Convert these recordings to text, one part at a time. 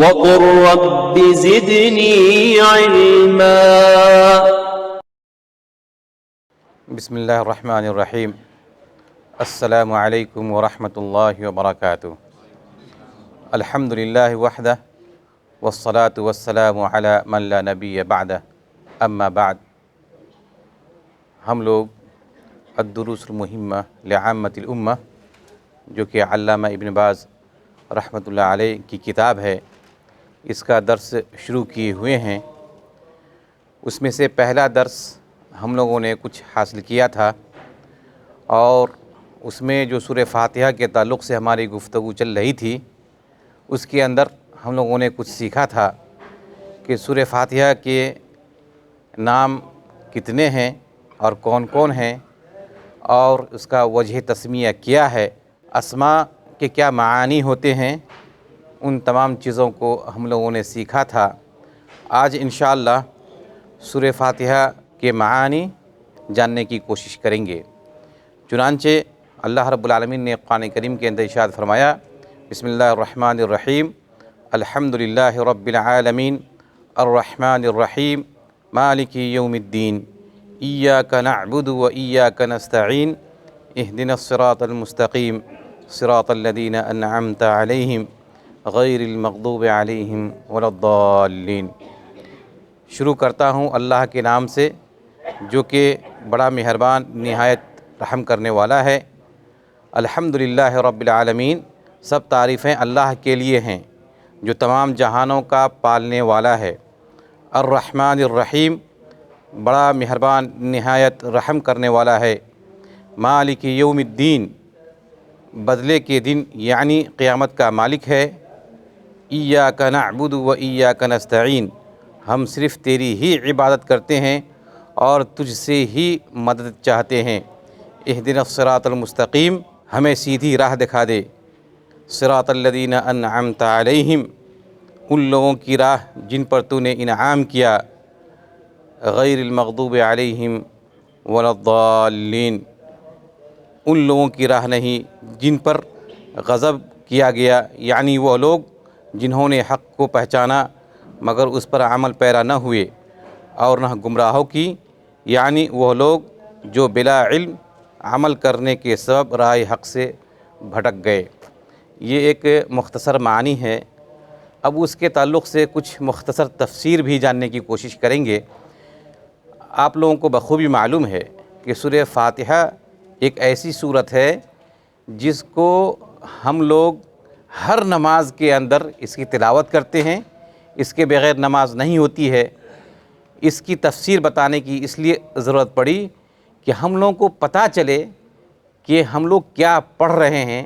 وقل رب زدني علما۔ بسم اللہ الرحمن الرحیم۔ السلام علیکم ورحمۃ اللہ وبرکاتہ۔ الحمد للہ وحدہ والصلاة والسلام علی من لا نبی بعدہ، اما بعد۔ ہم لوگ الدروس المہمہ لعامۃ الامہ، جو کہ علامہ ابن باز رحمۃ اللہ علیہ کی کتاب ہے، اس کا درس شروع کیے ہوئے ہیں۔ اس میں سے پہلا درس ہم لوگوں نے کچھ حاصل کیا تھا، اور اس میں جو سورہ فاتحہ کے تعلق سے ہماری گفتگو چل رہی تھی، اس کے اندر ہم لوگوں نے کچھ سیکھا تھا کہ سورہ فاتحہ کے نام کتنے ہیں اور کون کون ہیں، اور اس کا وجہ تسمیہ کیا ہے، اسماء کے کیا معانی ہوتے ہیں، ان تمام چیزوں کو ہم لوگوں نے سیکھا تھا۔ آج انشاءاللہ سورہ فاتحہ کے معانی جاننے کی کوشش کریں گے۔ چنانچہ اللہ رب العالمین نے قرآن کریم کے اندر ارشاد فرمایا، بسم اللہ الرحمن الرحیم، الحمد للہ رب العالمین الرحمن الرحیم مالک یوم الدین، ایاک نعبد و ایاک نستعین، اہدنا الصراط المستقیم، صراط الذین انعمت علیہم غیر المغضوب علیہم ولا الضالین۔ شروع کرتا ہوں اللہ کے نام سے، جو کہ بڑا مہربان نہایت رحم کرنے والا ہے۔ الحمدللہ رب العالمین، سب تعریفیں اللہ کے لیے ہیں جو تمام جہانوں کا پالنے والا ہے۔ الرحمن الرحیم، بڑا مہربان نہایت رحم کرنے والا ہے۔ مالک یوم الدین، بدلے کے دن یعنی قیامت کا مالک ہے۔ ایاک نعبد و ایاک نستعین، ہم صرف تیری ہی عبادت کرتے ہیں اور تجھ سے ہی مدد چاہتے ہیں۔ اہدنا الصراط المستقیم، ہمیں سیدھی راہ دکھا دے۔ صراط الذین انعمت علیہم، ان لوگوں کی راہ جن پر تو نے انعام کیا۔ غیر المغضوب علیہم ولا الضالین، ان لوگوں کی راہ نہیں جن پر غضب کیا گیا، یعنی وہ لوگ جنہوں نے حق کو پہچانا مگر اس پر عمل پیرا نہ ہوئے، اور نہ گمراہوں کی، یعنی وہ لوگ جو بلا علم عمل کرنے کے سبب راہ حق سے بھٹک گئے۔ یہ ایک مختصر معنی ہے۔ اب اس کے تعلق سے کچھ مختصر تفسیر بھی جاننے کی کوشش کریں گے۔ آپ لوگوں کو بخوبی معلوم ہے کہ سورہ فاتحہ ایک ایسی سورت ہے جس کو ہم لوگ ہر نماز کے اندر اس کی تلاوت کرتے ہیں، اس کے بغیر نماز نہیں ہوتی ہے۔ اس کی تفسیر بتانے کی اس لیے ضرورت پڑی کہ ہم لوگوں کو پتہ چلے کہ ہم لوگ کیا پڑھ رہے ہیں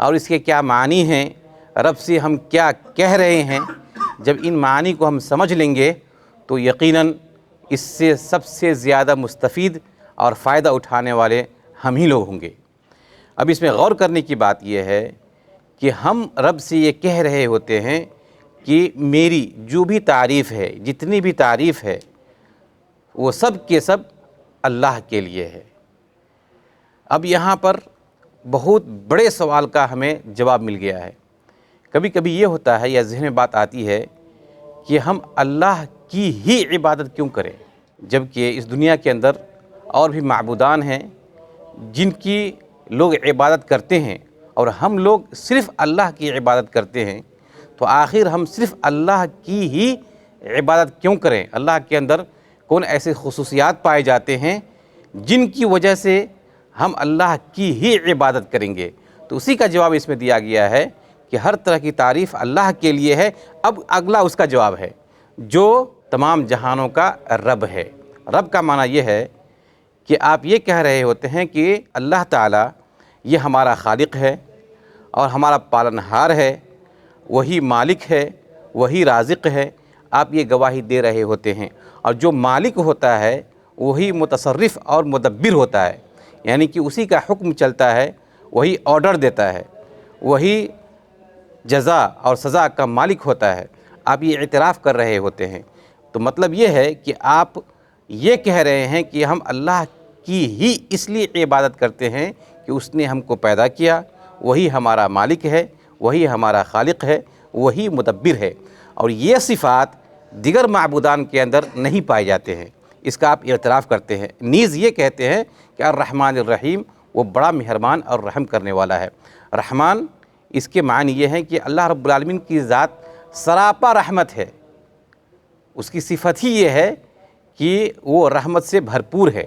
اور اس کے کیا معنی ہیں، رب سے ہم کیا کہہ رہے ہیں۔ جب ان معانی کو ہم سمجھ لیں گے تو یقیناً اس سے سب سے زیادہ مستفید اور فائدہ اٹھانے والے ہم ہی لوگ ہوں گے۔ اب اس میں غور کرنے کی بات یہ ہے کہ ہم رب سے یہ کہہ رہے ہوتے ہیں کہ میری جو بھی تعریف ہے، جتنی بھی تعریف ہے، وہ سب کے سب اللہ کے لیے ہے۔ اب یہاں پر بہت بڑے سوال کا ہمیں جواب مل گیا ہے۔ کبھی کبھی یہ ہوتا ہے یا ذہن میں بات آتی ہے کہ ہم اللہ کی ہی عبادت کیوں کریں، جبکہ اس دنیا کے اندر اور بھی معبودان ہیں جن کی لوگ عبادت کرتے ہیں، اور ہم لوگ صرف اللہ کی عبادت کرتے ہیں۔ تو آخر ہم صرف اللہ کی ہی عبادت کیوں کریں؟ اللہ کے اندر کون ایسے خصوصیات پائے جاتے ہیں جن کی وجہ سے ہم اللہ کی ہی عبادت کریں گے؟ تو اسی کا جواب اس میں دیا گیا ہے کہ ہر طرح کی تعریف اللہ کے لیے ہے۔ اب اگلا اس کا جواب ہے، جو تمام جہانوں کا رب ہے۔ رب کا معنی یہ ہے کہ آپ یہ کہہ رہے ہوتے ہیں کہ اللہ تعالیٰ یہ ہمارا خالق ہے اور ہمارا پالنہار ہے، وہی مالک ہے، وہی رازق ہے۔ آپ یہ گواہی دے رہے ہوتے ہیں، اور جو مالک ہوتا ہے وہی متصرف اور مدبر ہوتا ہے، یعنی کہ اسی کا حکم چلتا ہے، وہی آرڈر دیتا ہے، وہی جزا اور سزا کا مالک ہوتا ہے۔ آپ یہ اعتراف کر رہے ہوتے ہیں، تو مطلب یہ ہے کہ آپ یہ کہہ رہے ہیں کہ ہم اللہ کی ہی اس لیے عبادت کرتے ہیں کہ اس نے ہم کو پیدا کیا، وہی ہمارا مالک ہے، وہی ہمارا خالق ہے، وہی مدبر ہے، اور یہ صفات دیگر معبودان کے اندر نہیں پائے جاتے ہیں، اس کا آپ اعتراف کرتے ہیں۔ نیز یہ کہتے ہیں کہ الرحمن الرحیم، وہ بڑا مہربان اور رحم کرنے والا ہے۔ رحمان، اس کے معنی یہ ہے کہ اللہ رب العالمین کی ذات سراپا رحمت ہے، اس کی صفت ہی یہ ہے کہ وہ رحمت سے بھرپور ہے،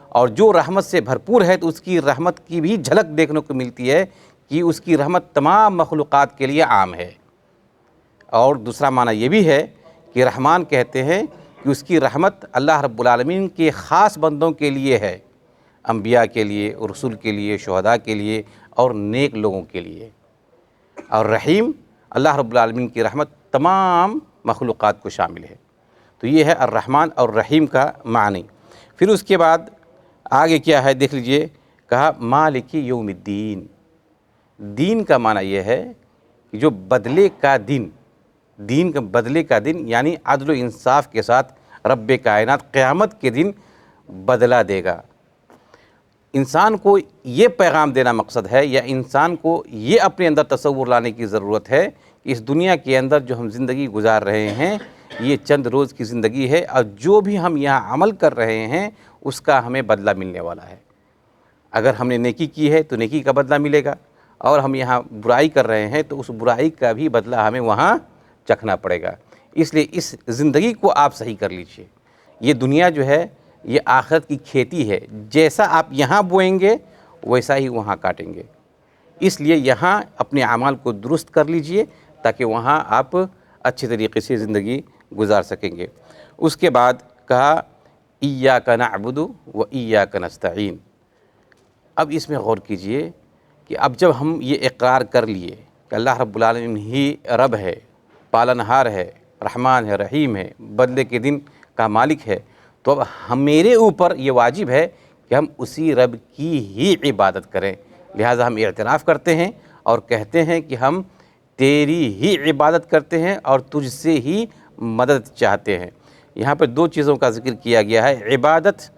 اور جو رحمت سے بھرپور ہے تو اس کی رحمت کی بھی جھلک دیکھنے کو ملتی ہے کہ اس کی رحمت تمام مخلوقات کے لیے عام ہے۔ اور دوسرا معنی یہ بھی ہے کہ رحمان کہتے ہیں کہ اس کی رحمت اللہ رب العالمین کے خاص بندوں کے لیے ہے، انبیاء کے لیے، رسول کے لیے، شہداء کے لیے اور نیک لوگوں کے لیے۔ اور رحیم، اللہ رب العالمین کی رحمت تمام مخلوقات کو شامل ہے۔ تو یہ ہے الرحمن اور رحیم کا معنی۔ پھر اس کے بعد آگے کیا ہے دیکھ لیجئے، کہا مالک یوم الدین۔ دین کا معنی یہ ہے کہ جو بدلے کا دن، دین کا بدلے کا دن یعنی عدل و انصاف کے ساتھ رب کائنات قیامت کے دن بدلہ دے گا۔ انسان کو یہ پیغام دینا مقصد ہے، یا انسان کو یہ اپنے اندر تصور لانے کی ضرورت ہے کہ اس دنیا کے اندر جو ہم زندگی گزار رہے ہیں یہ چند روز کی زندگی ہے، اور جو بھی ہم یہاں عمل کر رہے ہیں اس کا ہمیں بدلہ ملنے والا ہے۔ اگر ہم نے نیکی کی ہے تو نیکی کا بدلہ ملے گا، اور ہم یہاں برائی کر رہے ہیں تو اس برائی کا بھی بدلہ ہمیں وہاں چکھنا پڑے گا۔ اس لیے اس زندگی کو آپ صحیح کر لیجئے۔ یہ دنیا جو ہے یہ آخرت کی کھیتی ہے، جیسا آپ یہاں بوئیں گے ویسا ہی وہاں کاٹیں گے۔ اس لیے یہاں اپنے اعمال کو درست کر لیجئے تاکہ وہاں آپ اچھے طریقے سے زندگی گزار سکیں گے۔ اس کے بعد کہا ایاک نعبد و ایاک نستعین۔ اب اس میں غور کیجئے کہ اب جب ہم یہ اقرار کر لیے کہ اللہ رب العالمین ہی رب ہے، پالنہار ہے، رحمان ہے، رحیم ہے، بدلے کے دن کا مالک ہے، تو اب میرے اوپر یہ واجب ہے کہ ہم اسی رب کی ہی عبادت کریں۔ لہٰذا ہم اعتراف کرتے ہیں اور کہتے ہیں کہ ہم تیری ہی عبادت کرتے ہیں اور تجھ سے ہی مدد چاہتے ہیں۔ یہاں پر دو چیزوں کا ذکر کیا گیا ہے، عبادت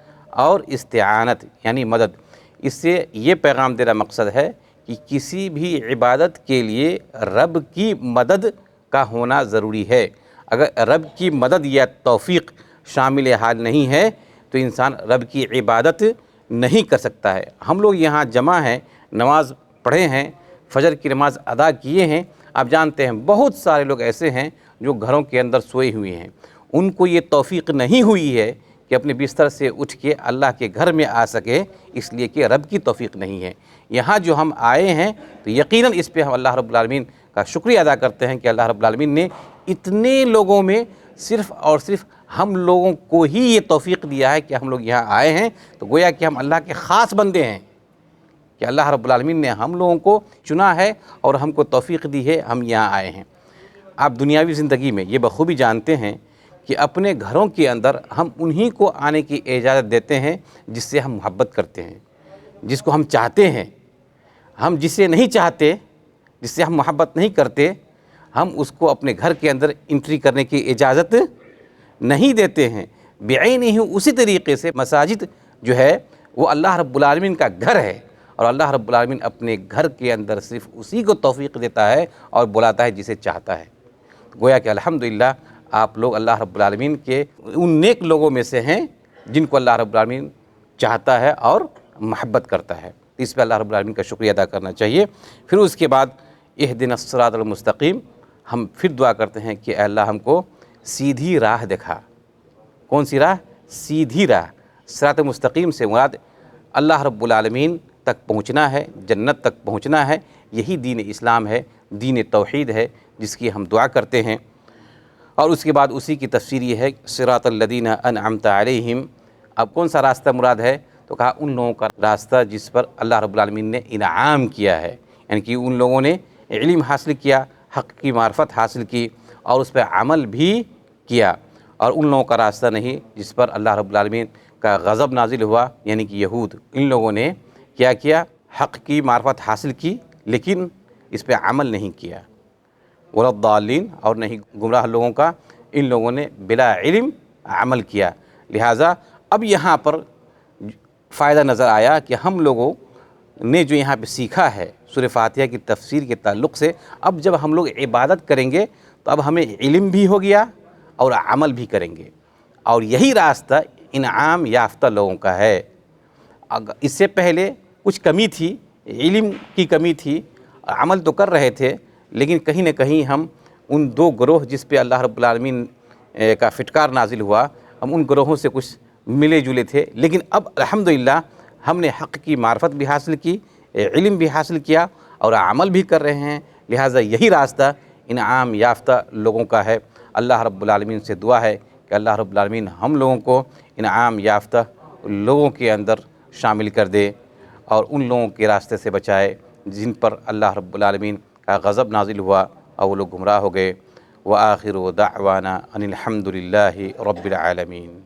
اور استعانت یعنی مدد۔ اس سے یہ پیغام دینا مقصد ہے کہ کسی بھی عبادت کے لیے رب کی مدد کا ہونا ضروری ہے۔ اگر رب کی مدد یا توفیق شامل حال نہیں ہے تو انسان رب کی عبادت نہیں کر سکتا ہے۔ ہم لوگ یہاں جمع ہیں، نماز پڑھے ہیں، فجر کی نماز ادا کیے ہیں۔ آپ جانتے ہیں بہت سارے لوگ ایسے ہیں جو گھروں کے اندر سوئے ہوئے ہیں، ان کو یہ توفیق نہیں ہوئی ہے کہ اپنے بستر سے اٹھ کے اللہ کے گھر میں آ سکے، اس لیے کہ رب کی توفیق نہیں ہے۔ یہاں جو ہم آئے ہیں تو یقیناً اس پہ ہم اللہ رب العالمین کا شکریہ ادا کرتے ہیں کہ اللہ رب العالمین نے اتنے لوگوں میں صرف اور صرف ہم لوگوں کو ہی یہ توفیق دیا ہے کہ ہم لوگ یہاں آئے ہیں، تو گویا کہ ہم اللہ کے خاص بندے ہیں کہ اللہ رب العالمین نے ہم لوگوں کو چنا ہے اور ہم کو توفیق دی ہے، ہم یہاں آئے ہیں۔ آپ دنیاوی زندگی میں یہ بخوبی جانتے ہیں کہ اپنے گھروں کے اندر ہم انہی کو آنے کی اجازت دیتے ہیں جس سے ہم محبت کرتے ہیں، جس کو ہم چاہتے ہیں۔ ہم جسے نہیں چاہتے، جس سے ہم محبت نہیں کرتے، ہم اس کو اپنے گھر کے اندر انٹری کرنے کی اجازت نہیں دیتے ہیں۔ بعینہ اسی طریقے سے مساجد جو ہے وہ اللہ رب العالمین کا گھر ہے، اور اللہ رب العالمین اپنے گھر کے اندر صرف اسی کو توفیق دیتا ہے اور بلاتا ہے جسے چاہتا ہے۔ گویا کہ الحمدللہ آپ لوگ اللہ رب العالمین کے ان نیک لوگوں میں سے ہیں جن کو اللہ رب العالمین چاہتا ہے اور محبت کرتا ہے۔ اس پہ اللہ رب العالمین کا شکریہ ادا کرنا چاہیے۔ پھر اس کے بعد اہدنا الصراط المستقیم، ہم پھر دعا کرتے ہیں کہ اے اللہ ہم کو سیدھی راہ دکھا۔ کون سی راہ؟ سیدھی راہ۔ صراط مستقیم سے مراد اللہ رب العالمین تک پہنچنا ہے، جنت تک پہنچنا ہے۔ یہی دین اسلام ہے، دین توحید ہے جس کی ہم دعا کرتے ہیں۔ اور اس کے بعد اسی کی تفسیر یہ ہے صراط الذین انعمت علیہم۔ اب کون سا راستہ مراد ہے؟ تو کہا ان لوگوں کا راستہ جس پر اللہ رب العالمین نے انعام کیا ہے، یعنی کہ ان لوگوں نے علم حاصل کیا، حق کی معرفت حاصل کی اور اس پہ عمل بھی کیا۔ اور ان لوگوں کا راستہ نہیں جس پر اللہ رب العالمین کا غضب نازل ہوا، یعنی کہ یہود۔ ان لوگوں نے کیا کیا؟ حق کی معرفت حاصل کی لیکن اس پہ عمل نہیں کیا۔ ولا الضالین، اور نہیں گمراہ لوگوں کا، ان لوگوں نے بلا علم عمل کیا۔ لہٰذا اب یہاں پر فائدہ نظر آیا کہ ہم لوگوں نے جو یہاں پہ سیکھا ہے سورہ فاتحہ کی تفسیر کے تعلق سے، اب جب ہم لوگ عبادت کریں گے تو اب ہمیں علم بھی ہو گیا اور عمل بھی کریں گے، اور یہی راستہ انعام یافتہ لوگوں کا ہے۔ اس سے پہلے کچھ کمی تھی، علم کی کمی تھی، عمل تو کر رہے تھے، لیکن کہیں نہ کہیں ہم ان دو گروہ جس پہ اللہ رب العالمین کا فٹکار نازل ہوا، ہم ان گروہوں سے کچھ ملے جلے تھے، لیکن اب الحمدللہ ہم نے حق کی معرفت بھی حاصل کی، علم بھی حاصل کیا اور عمل بھی کر رہے ہیں، لہٰذا یہی راستہ انعام یافتہ لوگوں کا ہے۔ اللہ رب العالمین سے دعا ہے کہ اللہ رب العالمین ہم لوگوں کو انعام یافتہ لوگوں کے اندر شامل کر دے اور ان لوگوں کے راستے سے بچائے جن پر اللہ رب العالمین کا غضب نازل ہوا اور وہ لوگ گمراہ ہو گئے۔ وآخر دعوانا ان الحمد للہ رب العالمین۔